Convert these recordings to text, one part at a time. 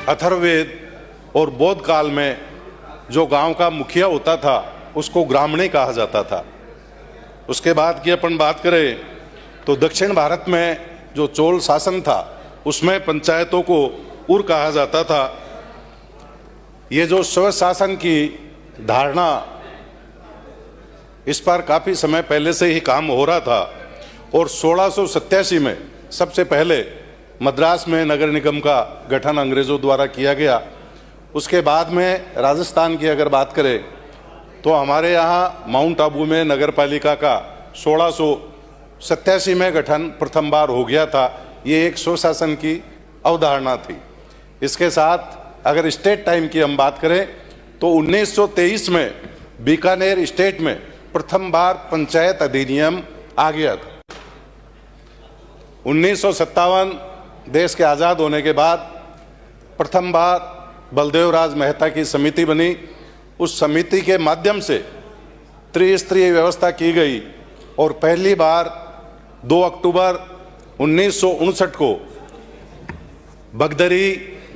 अथर्ववेद और बौद्ध काल में जो गांव का मुखिया होता था उसको ग्रामणी कहा जाता था। उसके बाद की अपन बात करें तो दक्षिण भारत में जो चोल शासन था उसमें पंचायतों को उर कहा जाता था। ये जो स्वशासन की धारणा, इस पर काफ़ी समय पहले से ही काम हो रहा था और 1687 में सबसे पहले मद्रास में नगर निगम का गठन अंग्रेज़ों द्वारा किया गया। उसके बाद में राजस्थान की अगर बात करें तो हमारे यहाँ माउंट आबू में नगर पालिका का 1687 में गठन प्रथम बार हो गया था। ये एक स्वशासन की अवधारणा थी। इसके साथ अगर स्टेट टाइम की हम बात करें तो 1923 में बीकानेर स्टेट में प्रथम बार पंचायत अधिनियम आ गया था। 1957 देश के आज़ाद होने के बाद प्रथम बार बलदेव राज मेहता की समिति बनी। उस समिति के माध्यम से त्रिस्तरीय व्यवस्था की गई और पहली बार 2 अक्टूबर 1959 को बगदरी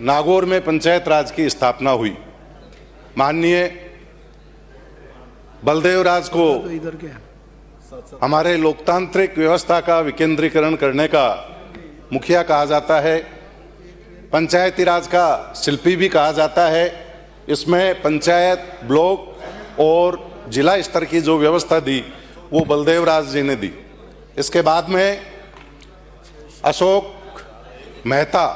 नागौर में पंचायत राज की स्थापना हुई। माननीय बलदेव राज को हमारे लोकतांत्रिक व्यवस्था का विकेंद्रीकरण करने का मुखिया कहा जाता है। पंचायती राज का शिल्पी भी कहा जाता है। इसमें पंचायत, ब्लॉक और जिला स्तर की जो व्यवस्था दी वो बलदेव राज जी ने दी। इसके बाद में अशोक मेहता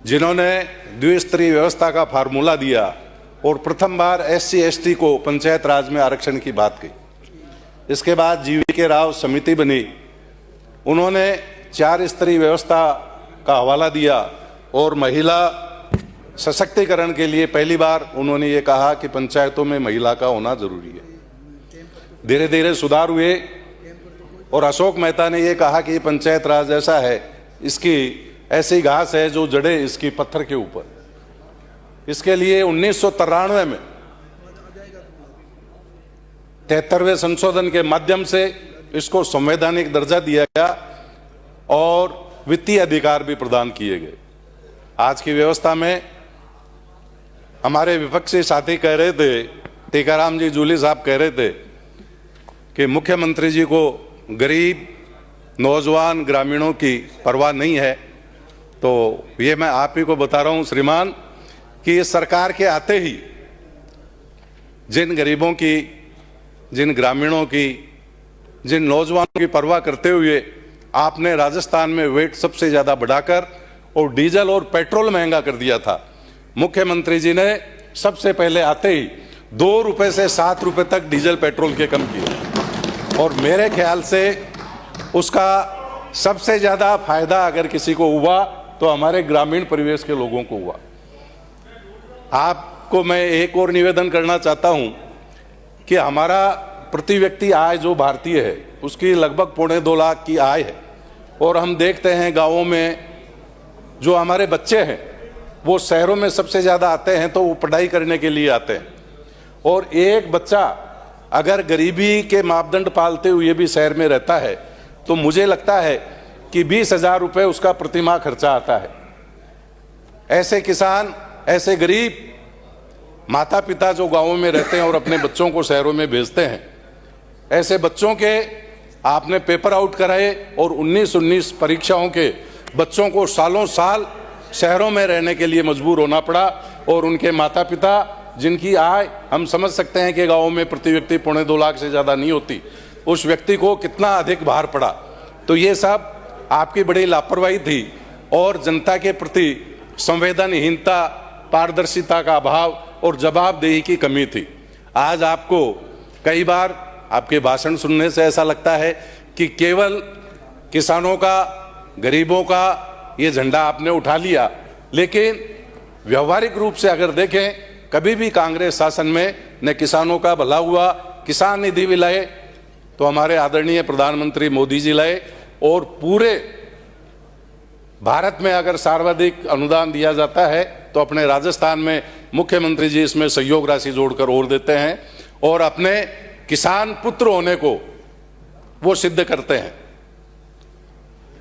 जिन्होंने द्विस्तरीय व्यवस्था का फार्मूला दिया और प्रथम बार SC ST को पंचायत राज में आरक्षण की बात की। इसके बाद GV राव समिति बनी। उन्होंने 4 स्तरीय व्यवस्था का हवाला दिया और महिला सशक्तिकरण के लिए पहली बार उन्होंने ये कहा कि पंचायतों में महिला का होना जरूरी है। धीरे धीरे सुधार हुए और अशोक मेहता ने ये कहा कि ये पंचायत राज ऐसा है, इसकी ऐसी घास है जो जड़े इसकी पत्थर के ऊपर। इसके लिए 1993 में 73वें संशोधन के माध्यम से इसको संवैधानिक दर्जा दिया गया और वित्तीय अधिकार भी प्रदान किए गए। आज की व्यवस्था में हमारे विपक्षी साथी कह रहे थे, टीकाराम जी जूली साहब कह रहे थे कि मुख्यमंत्री जी को गरीब नौजवान ग्रामीणों की परवाह नहीं है। तो ये मैं आप ही को बता रहा हूँ श्रीमान कि इस सरकार के आते ही जिन गरीबों की, जिन ग्रामीणों की, जिन नौजवानों की परवाह करते हुए आपने राजस्थान में वेट सबसे ज़्यादा बढ़ाकर और डीजल और पेट्रोल महंगा कर दिया था। मुख्यमंत्री जी ने सबसे पहले आते ही 2 रुपये से 7 रुपये तक डीजल पेट्रोल के कम किए और मेरे ख्याल से उसका सबसे ज़्यादा फायदा अगर किसी को हुआ तो हमारे ग्रामीण परिवेश के लोगों को हुआ। आपको मैं एक और निवेदन करना चाहता हूं कि हमारा प्रति व्यक्ति आय जो भारतीय है उसकी लगभग 2.25 लाख की आय है और हम देखते हैं गांवों में जो हमारे बच्चे हैं वो शहरों में सबसे ज़्यादा आते हैं तो वो पढ़ाई करने के लिए आते हैं और एक बच्चा अगर गरीबी के मापदंड पालते हुए भी शहर में रहता है तो मुझे लगता है कि 20,000 रुपये उसका प्रतिमाह खर्चा आता है। ऐसे किसान, ऐसे गरीब माता पिता जो गांवों में रहते हैं और अपने बच्चों को शहरों में भेजते हैं, ऐसे बच्चों के आपने पेपर आउट कराए और 19 परीक्षाओं के बच्चों को सालों साल शहरों में रहने के लिए मजबूर होना पड़ा और उनके माता पिता जिनकी आय हम समझ सकते हैं कि गाँव में प्रति व्यक्ति 2.25 लाख से ज़्यादा नहीं होती, उस व्यक्ति को कितना अधिक भार पड़ा। तो ये सब आपकी बड़ी लापरवाही थी और जनता के प्रति संवेदनहीनता, पारदर्शिता का अभाव और जवाबदेही की कमी थी। आज आपको कई बार आपके भाषण सुनने से ऐसा लगता है कि केवल किसानों का, गरीबों का ये झंडा आपने उठा लिया, लेकिन व्यवहारिक रूप से अगर देखें कभी भी कांग्रेस शासन में न किसानों का भला हुआ। किसान निधि भी लाए तो हमारे आदरणीय प्रधानमंत्री मोदी जी लाए और पूरे भारत में अगर सर्वाधिक अनुदान दिया जाता है तो अपने राजस्थान में मुख्यमंत्री जी इसमें सहयोग राशि जोड़कर और देते हैं और अपने किसान पुत्र होने को वो सिद्ध करते हैं।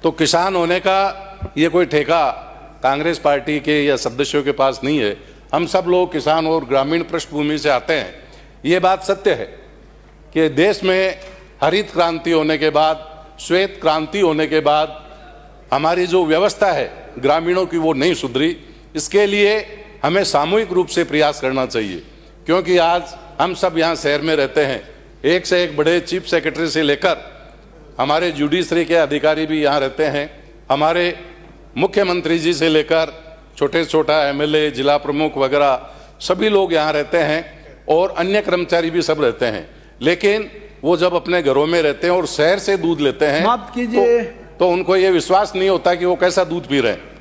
तो किसान होने का ये कोई ठेका कांग्रेस पार्टी के या सदस्यों के पास नहीं है। हम सब लोग किसान और ग्रामीण पृष्ठभूमि से आते हैं। ये बात सत्य है कि देश में हरित क्रांति होने के बाद, श्वेत क्रांति होने के बाद हमारी जो व्यवस्था है ग्रामीणों की वो नहीं सुधरी। इसके लिए हमें सामूहिक रूप से प्रयास करना चाहिए, क्योंकि आज हम सब यहाँ शहर में रहते हैं। एक से एक बड़े चीफ सेक्रेटरी से लेकर हमारे जुडिशरी के अधिकारी भी यहाँ रहते हैं। हमारे मुख्यमंत्री जी से लेकर छोटे छोटा एमएलए, जिला प्रमुख वगैरह सभी लोग यहाँ रहते हैं और अन्य कर्मचारी भी सब रहते हैं। लेकिन वो जब अपने घरों में रहते हैं और शहर से दूध लेते हैं तो उनको ये विश्वास नहीं होता कि वो कैसा दूध पी रहे हैं।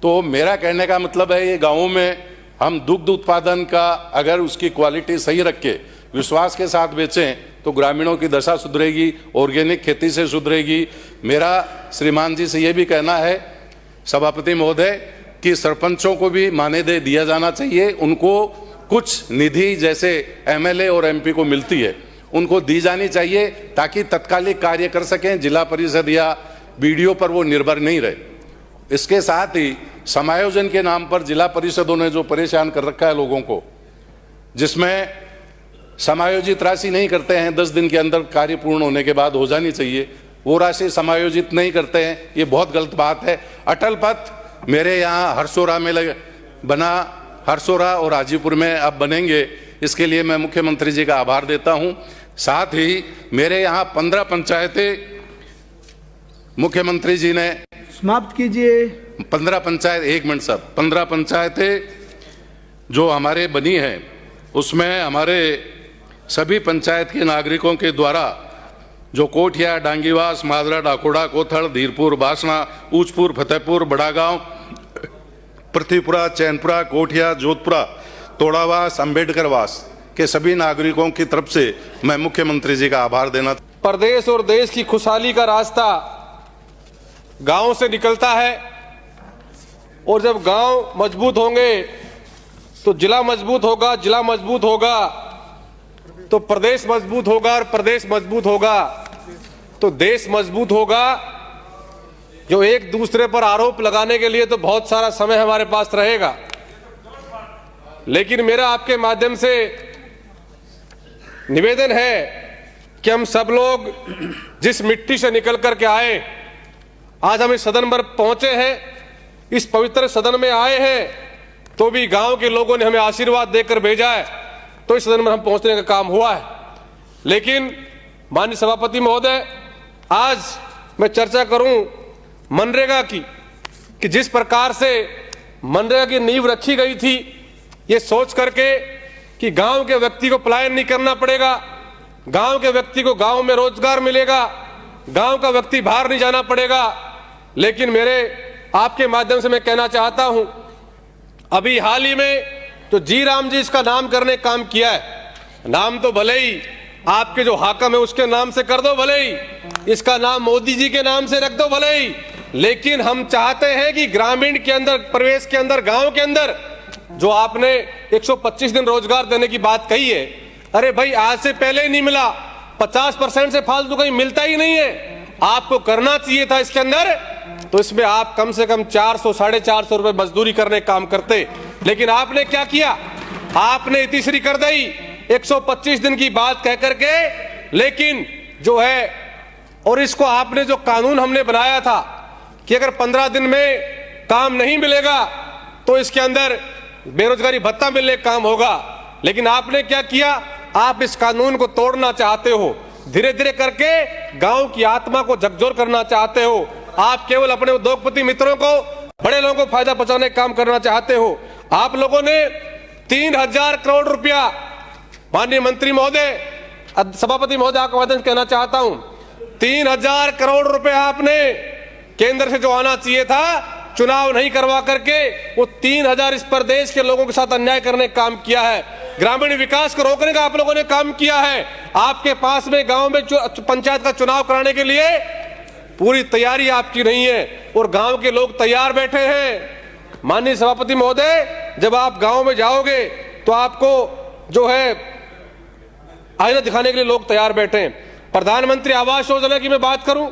तो मेरा कहने का मतलब है, ये गाँवों में हम दुग्ध उत्पादन का अगर उसकी क्वालिटी सही रख के विश्वास के साथ बेचें तो ग्रामीणों की दशा सुधरेगी, ऑर्गेनिक खेती से सुधरेगी। मेरा श्रीमान जी से ये भी कहना है सभापति महोदय कि सरपंचों को भी मानदेय दिया जाना चाहिए। उनको कुछ निधि जैसे एमएलए और एमपी को मिलती है उनको दी जानी चाहिए, ताकि तत्कालिक कार्य कर सकें। जिला परिषद या बीडीओ पर वो निर्भर नहीं रहे। इसके साथ ही समायोजन के नाम पर जिला परिषदों ने जो परेशान कर रखा है लोगों को, जिसमें समायोजित राशि नहीं करते हैं, 10 दिन के अंदर कार्य पूर्ण होने के बाद हो जानी चाहिए, वो राशि समायोजित नहीं करते हैं। ये बहुत गलत बात है। अटल पथ मेरे यहाँ हरसोरा में बना, हरसोरा और हाजीपुर में अब बनेंगे। इसके लिए मैं मुख्यमंत्री जी का आभार देता हूँ। साथ ही मेरे यहाँ 15 पंचायतें मुख्यमंत्री जी ने समाप्त कीजिए। 15 पंचायत, 1 मिनट सर, 15 पंचायतें जो हमारे बनी हैं उसमें हमारे सभी पंचायत के नागरिकों के द्वारा जो कोठिया, डांगीवास, मादरा, डाकोड़ा, कोथड़, धीरपुर, बासना, ऊचपुर, फतेहपुर, बड़ागांव, पृथ्वीपुरा, चैनपुरा, कोठिया, जोधपुरा, तोड़ावास, अम्बेडकरवास के सभी नागरिकों की तरफ से मैं मुख्यमंत्री जी का आभार देना। प्रदेश और देश की खुशहाली का रास्ता गांव से निकलता है और जब गांव मजबूत होंगे तो जिला मजबूत होगा, जिला मजबूत होगा तो प्रदेश मजबूत होगा और प्रदेश मजबूत होगा तो देश मजबूत होगा। जो एक दूसरे पर आरोप लगाने के लिए तो बहुत सारा समय हमारे पास रहेगा, लेकिन मेरा आपके माध्यम से निवेदन है कि हम सब लोग जिस मिट्टी से निकल करके आए, आज हम इस सदन पर पहुंचे हैं, इस पवित्र सदन में आए हैं, तो भी गांव के लोगों ने हमें आशीर्वाद देकर भेजा है, तो इस सदन में हम पहुंचने का काम हुआ है। लेकिन माननीय सभापति महोदय, आज मैं चर्चा करूं मनरेगा की, कि जिस प्रकार से मनरेगा की नींव रखी गई थी, ये सोच करके कि गांव के व्यक्ति को पलायन नहीं करना पड़ेगा, गांव के व्यक्ति को गांव में रोजगार मिलेगा, गांव का व्यक्ति बाहर नहीं जाना पड़ेगा। लेकिन मेरे आपके माध्यम से मैं कहना चाहता हूं, अभी हाल ही में जो जी राम जी इसका नाम करने काम किया है, नाम तो भले ही आपके जो हाकम है उसके नाम से कर दो, भले ही इसका नाम मोदी जी के नाम से रख दो, भले ही, लेकिन हम चाहते हैं कि ग्रामीण के अंदर, प्रवेश के अंदर, गांव के अंदर जो आपने 125 दिन रोजगार देने की बात कही है, अरे भाई आज से पहले ही नहीं मिला, 50% से फालतू कहीं मिलता ही नहीं है, आपको करना चाहिए था इसके अंदर। तो इसमें आप कम से कम 400 साढ़े 400 रुपए मजदूरी करने काम करते, लेकिन आपने क्या किया, आपने तीसरी कर दी 125 दिन की बात कह करके। लेकिन जो है, और इसको आपने जो कानून हमने बनाया था कि अगर 15 दिन में काम नहीं मिलेगा तो इसके अंदर बेरोजगारी भत्ता मिलने का काम होगा, लेकिन आपने क्या किया, आप इस कानून को तोड़ना चाहते हो, धीरे धीरे करके गांव की आत्मा को झकझोर करना चाहते हो। आप केवल अपने उद्योगपति मित्रों को, बड़े लोगों को फायदा पहुंचाने का काम करना चाहते हो। आप लोगों ने 3000 करोड़ रुपया, माननीय मंत्री महोदय, सभापति महोदय आपको माध्यम से कहना चाहता हूं, 3000 करोड़ रुपया आपने केंद्र से जो आना चाहिए था, चुनाव नहीं करवा करके वो 3000 इस प्रदेश के लोगों के साथ अन्याय करने का काम किया है। ग्रामीण विकास को रोकने का आप लोगों ने काम किया है। आपके पास में गांव में पंचायत का चुनाव कराने के लिए पूरी तैयारी आपकी नहीं है और गांव के लोग तैयार बैठे हैं। माननीय सभापति महोदय, जब आप गांव में जाओगे तो आपको जो है आईना दिखाने के लिए लोग तैयार बैठे हैं। प्रधानमंत्री आवास योजना की मैं बात करूं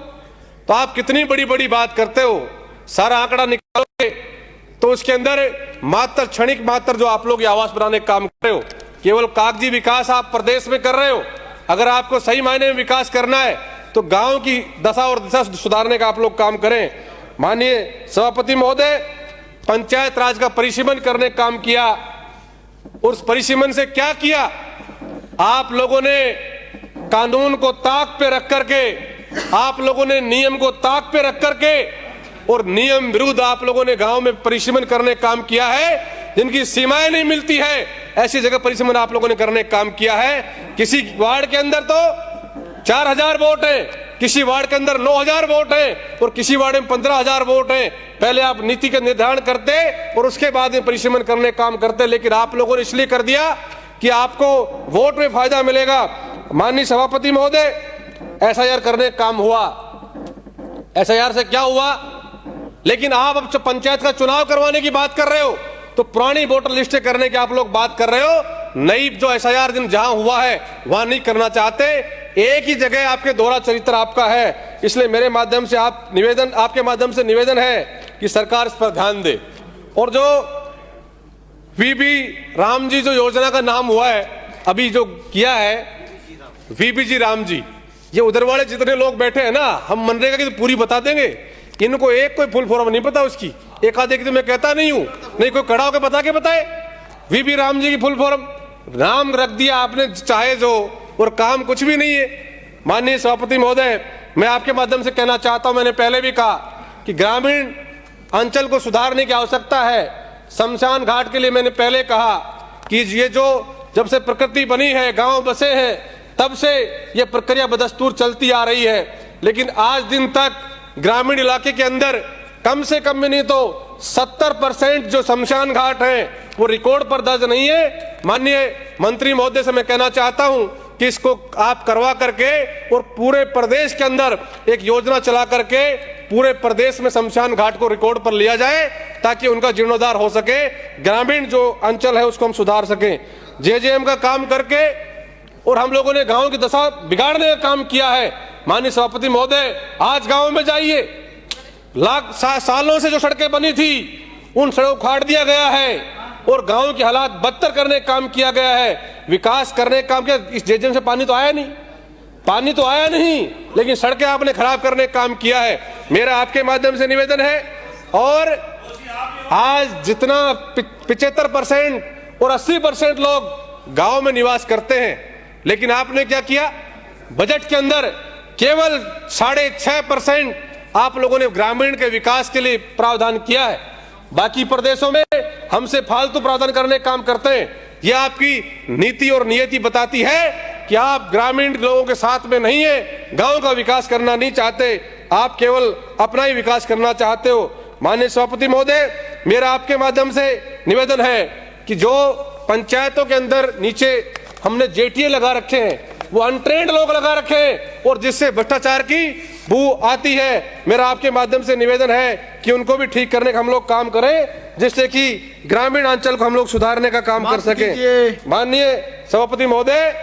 तो आप कितनी बड़ी बड़ी बात करते हो, सारा आंकड़ा निकालोगे तो उसके अंदर मात्र क्षणिक मात्र जो आप लोग ये आवास बनाने का काम कर रहे हो, केवल कागजी विकास आप प्रदेश में कर रहे हो। अगर आपको सही मायने में विकास करना है तो गांव की दशा और दिशा सुधारने का आप लोग काम करें। माननीय सभापति महोदय, पंचायत राज का परिसीमन करने का काम किया। उस परिसीमन से क्या किया? आप लोगों ने कानून को ताक पे रख करके, आप लोगों ने नियम को ताक पे रख करके और नियम विरुद्ध आप लोगों ने गांव में परिसीमन करने का काम किया है। जिनकी सीमाएं नहीं मिलती है ऐसी जगह परिसीमन आप लोगों ने करने का काम किया है। किसी वार्ड के अंदर तो 4000 वोट है, किसी वार्ड के अंदर 9000 वोट है और किसी वार्ड में 15000 वोट है। पहले आप नीति का निर्धारण करते और उसके बाद में परिसीमन करने का काम करते, लेकिन आप लोगों ने इसलिए कर दिया कि आपको वोट में फायदा मिलेगा। माननीय सभापति महोदय, एसआईआर करने का काम हुआ, एसआईआर से क्या हुआ? लेकिन आप अब पंचायत का चुनाव करवाने की बात कर रहे हो तो पुरानी वोटर लिस्ट करने की आप लोग बात कर रहे हो। नई जो एसआईआर जहां हुआ है वहां नहीं करना चाहते। एक ही जगह आपके दोहरा चरित्र आपका है। इसलिए मेरे माध्यम से आपके माध्यम से निवेदन है कि सरकार इस पर ध्यान दे। और जो वीबी राम जी जो योजना का नाम हुआ है, अभी जो किया है वीबीजी राम जी, ये उधर वाले जितने लोग बैठे हैं ना, हम मनरेगा की तो पूरी बता देंगे, इनको एक कोई फुल फॉर्म नहीं पता उसकी। एक आधे की तो मैं कहता नहीं हूं, नहीं कोई खड़ा होकर बता के बताए वीबी राम जी की फुल फॉर्म। नाम रख दिया आपने चाहे जो, और काम कुछ भी नहीं है। माननीय सभापति महोदय, मैं आपके माध्यम से कहना चाहता हूं, मैंने पहले भी कहा कि ग्रामीण अंचल को सुधारने की आवश्यकता है। शमशान घाट के लिए मैंने पहले कहा कि ये जो जब से प्रकृति बनी है, गांव बसे हैं, तब से ये प्रक्रिया बदस्तूर चलती आ रही है। लेकिन आज दिन तक ग्रामीण इलाके के अंदर कम से कम में नहीं तो 70% जो शमशान घाट हैं वो रिकॉर्ड पर दर्ज नहीं है। माननीय मंत्री महोदय से मैं कहना चाहता हूं कि इसको आप करवा करके और पूरे प्रदेश के अंदर एक योजना चला करके पूरे प्रदेश में शमशान घाट को रिकॉर्ड पर लिया जाए, ताकि उनका जीर्णोद्धार हो सके, ग्रामीण जो अंचल है उसको हम सुधार सकें। जेजेएम का काम करके और हम लोगों ने गांव की दशा बिगाड़ने का काम किया है। माननीय सभापति महोदय, आज गांव में जाइए, सालों से जो सड़कें बनी थी उन सड़कों को उखाड़ दिया गया है और गांव के हालात बदतर करने का काम किया गया है। विकास करने का काम किया। इस जेजेएम से पानी तो आया नहीं, लेकिन सड़कें आपने खराब करने का काम किया है। मेरा आपके माध्यम से निवेदन है, और आज जितना 75% और 80% लोग गांव में निवास करते हैं, लेकिन आपने क्या किया? बजट के अंदर केवल 6.5% आप लोगों ने ग्रामीण के विकास के लिए प्रावधान किया है। बाकी प्रदेशों में हमसे फालतू प्रावधान करने का काम करते हैं। यह आपकी नीति और नियति बताती है कि आप ग्रामीण लोगों के साथ में नहीं है, गांव का विकास करना नहीं चाहते, आप केवल अपना ही विकास करना चाहते हो। माननीय सभापति महोदय, मेरा आपके माध्यम से निवेदन है कि जो पंचायतों के अंदर नीचे हमने जेटीए लगा रखे हैं, वो अनट्रेंड लोग लगा रखे हैं और जिससे भ्रष्टाचार की बू आती है। मेरा आपके माध्यम से निवेदन है कि उनको भी ठीक करने का हम लोग काम करें, जिससे कि ग्रामीण अंचल को हम लोग सुधारने का काम कर सकें। माननीय सभापति महोदय,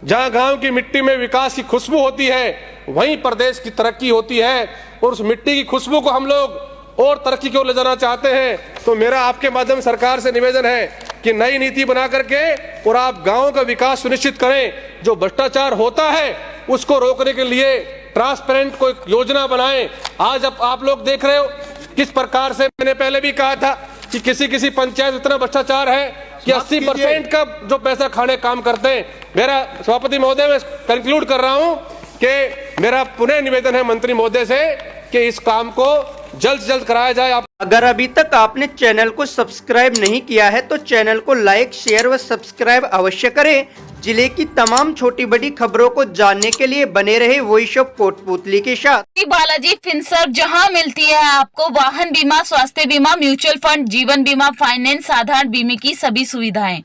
जहां गांव की मिट्टी में विकास की खुशबू होती है, वहीं प्रदेश की तरक्की होती है, और उस मिट्टी की खुशबू को हम लोग और तरक्की की ओर ले जाना चाहते हैं। तो मेरा आपके माध्यम सरकार से निवेदन है कि नई नीति बना करके और आप गांव का विकास सुनिश्चित करें। जो भ्रष्टाचार होता है उसको रोकने के लिए ट्रांसपेरेंट कोई योजना बनाएं। आज अब आप लोग देख रहे हो किस प्रकार से, मैंने पहले भी कहा था कि किसी पंचायत इतना भ्रष्टाचार है कि 80% का जो पैसा खाने काम करते हैं। मेरा सभापति महोदय, मैं कंक्लूड कर रहा हूं कि मेरा पुनः निवेदन है मंत्री महोदय से कि इस काम को जल्द से जल्द कराया जाए। अगर अभी तक आपने चैनल को सब्सक्राइब नहीं किया है तो चैनल को लाइक, शेयर व सब्सक्राइब अवश्य करें। जिले की तमाम छोटी बड़ी खबरों को जानने के लिए बने रहे वॉइस ऑफ कोटपुतली के साथ। बालाजी फिनसर्व, जहां मिलती है आपको वाहन बीमा, स्वास्थ्य बीमा, म्यूचुअल फंड, जीवन बीमा, फाइनेंस, साधारण बीमे की सभी सुविधाएं।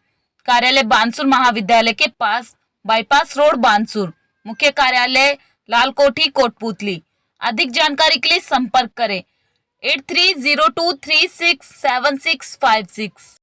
कार्यालय बानसूर महाविद्यालय के पास, बाईपास रोड, बानसूर। मुख्य कार्यालय लालकोठी, कोटपुतली। अधिक जानकारी के लिए संपर्क करें 8302367656।